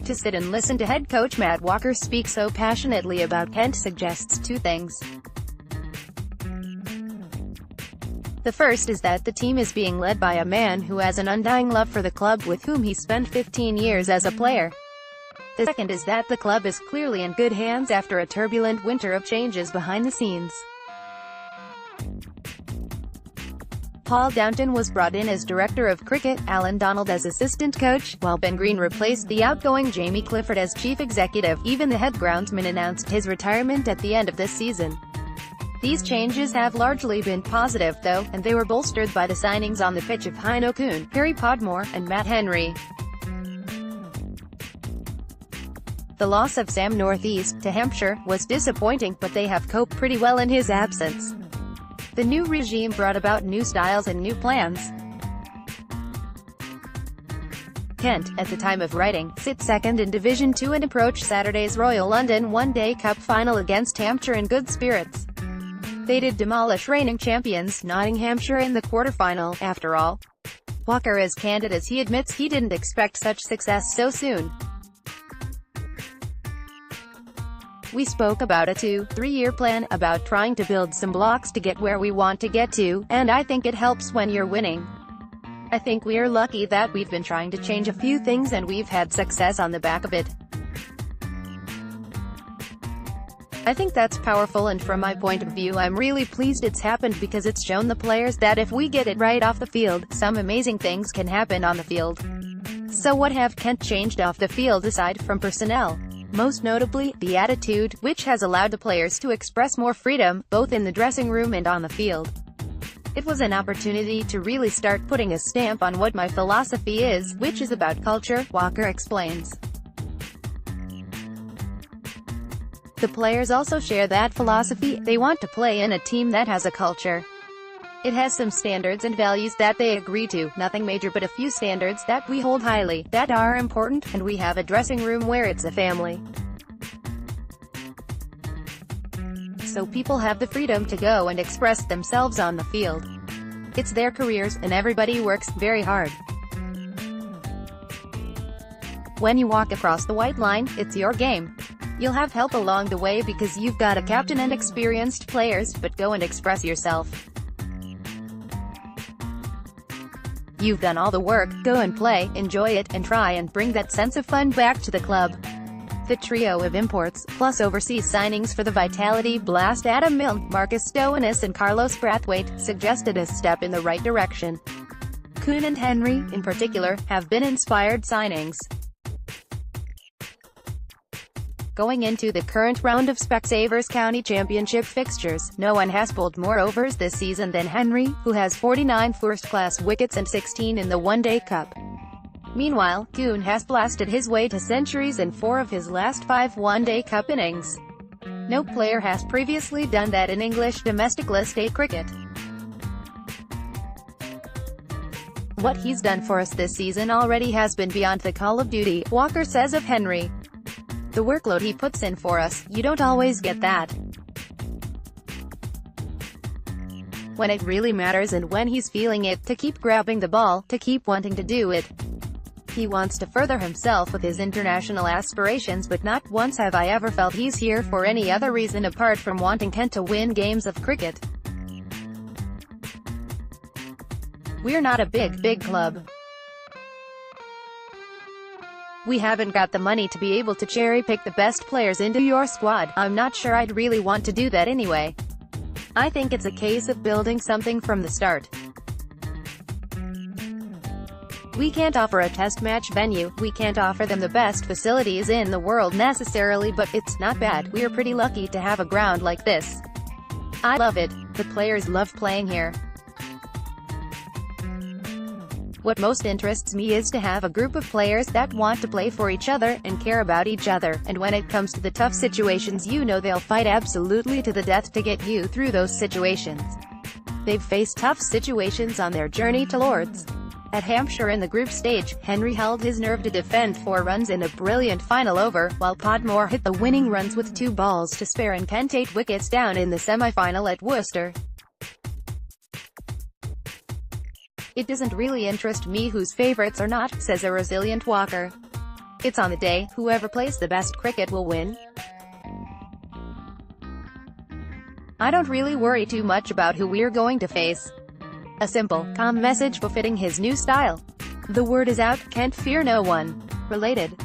To sit and listen to head coach Matt Walker speak so passionately about Kent suggests two things. The first is that the team is being led by a man who has an undying love for the club with whom he spent 15 years as a player. The second is that the club is clearly in good hands after a turbulent winter of changes behind the scenes. Paul Downton was brought in as director of cricket, Allan Donald as assistant coach, while Ben Green replaced the outgoing Jamie Clifford as chief executive. Even the head groundsman announced his retirement at the end of this season. These changes have largely been positive, though, and they were bolstered by the signings on the pitch of Hino Kuhn, Harry Podmore, and Matt Henry. The loss of Sam Northeast to Hampshire was disappointing, but they have coped pretty well in his absence. The new regime brought about new styles and new plans. Kent, at the time of writing, sits second in Division 2 and approach Saturday's Royal London One-Day Cup final against Hampshire in good spirits. They did demolish reigning champions, Nottinghamshire, in the quarter-final, after all. Walker is candid as he admits he didn't expect such success so soon. We spoke about a 2-3-year plan, about trying to build some blocks to get where we want to get to, and I think it helps when you're winning. I think we're lucky that we've been trying to change a few things and we've had success on the back of it. I think that's powerful, and from my point of view I'm really pleased it's happened because it's shown the players that if we get it right off the field, some amazing things can happen on the field. So what have Kent changed off the field aside from personnel? Most notably, the attitude, which has allowed the players to express more freedom, both in the dressing room and on the field. It was an opportunity to really start putting a stamp on what my philosophy is, which is about culture, Walker explains. The players also share that philosophy. They want to play in a team that has a culture. It has some standards and values that they agree to, nothing major but a few standards that we hold highly, that are important, and we have a dressing room where it's a family. So people have the freedom to go and express themselves on the field. It's their careers, and everybody works very hard. When you walk across the white line, it's your game. You'll have help along the way because you've got a captain and experienced players, but go and express yourself. You've done all the work, go and play, enjoy it, and try and bring that sense of fun back to the club. The trio of imports, plus overseas signings for the Vitality Blast, Adam Milne, Marcus Stoinis and Carlos Brathwaite, suggested a step in the right direction. Kuhn and Henry, in particular, have been inspired signings. Going into the current round of Specsavers County Championship fixtures, no one has pulled more overs this season than Henry, who has 49 first-class wickets and 16 in the One-Day Cup. Meanwhile, Kuhn has blasted his way to centuries in 4 of his last 5 One-Day Cup innings. No player has previously done that in English domestic List A cricket. What he's done for us this season already has been beyond the call of duty, Walker says of Henry. The workload he puts in for us, you don't always get that. When it really matters and when he's feeling it, to keep grabbing the ball, to keep wanting to do it. He wants to further himself with his international aspirations, but not once have I ever felt he's here for any other reason apart from wanting Kent to win games of cricket. We're not a big club. We haven't got the money to be able to cherry-pick the best players into your squad. I'm not sure I'd really want to do that anyway. I think it's a case of building something from the start. We can't offer a test match venue, we can't offer them the best facilities in the world necessarily, but it's not bad. We're pretty lucky to have a ground like this. I love it. The players love playing here. What most interests me is to have a group of players that want to play for each other, and care about each other, and when it comes to the tough situations, you know they'll fight absolutely to the death to get you through those situations. They've faced tough situations on their journey to Lord's. At Hampshire in the group stage, Henry held his nerve to defend 4 runs in a brilliant final over, while Podmore hit the winning runs with 2 balls to spare and Kent 8 wickets down in the semi-final at Worcester. It doesn't really interest me whose favourites are not, says a resilient Walker. It's on the day, whoever plays the best cricket will win. I don't really worry too much about who we're going to face. A simple, calm message befitting his new style. The word is out, can't fear no one. Related.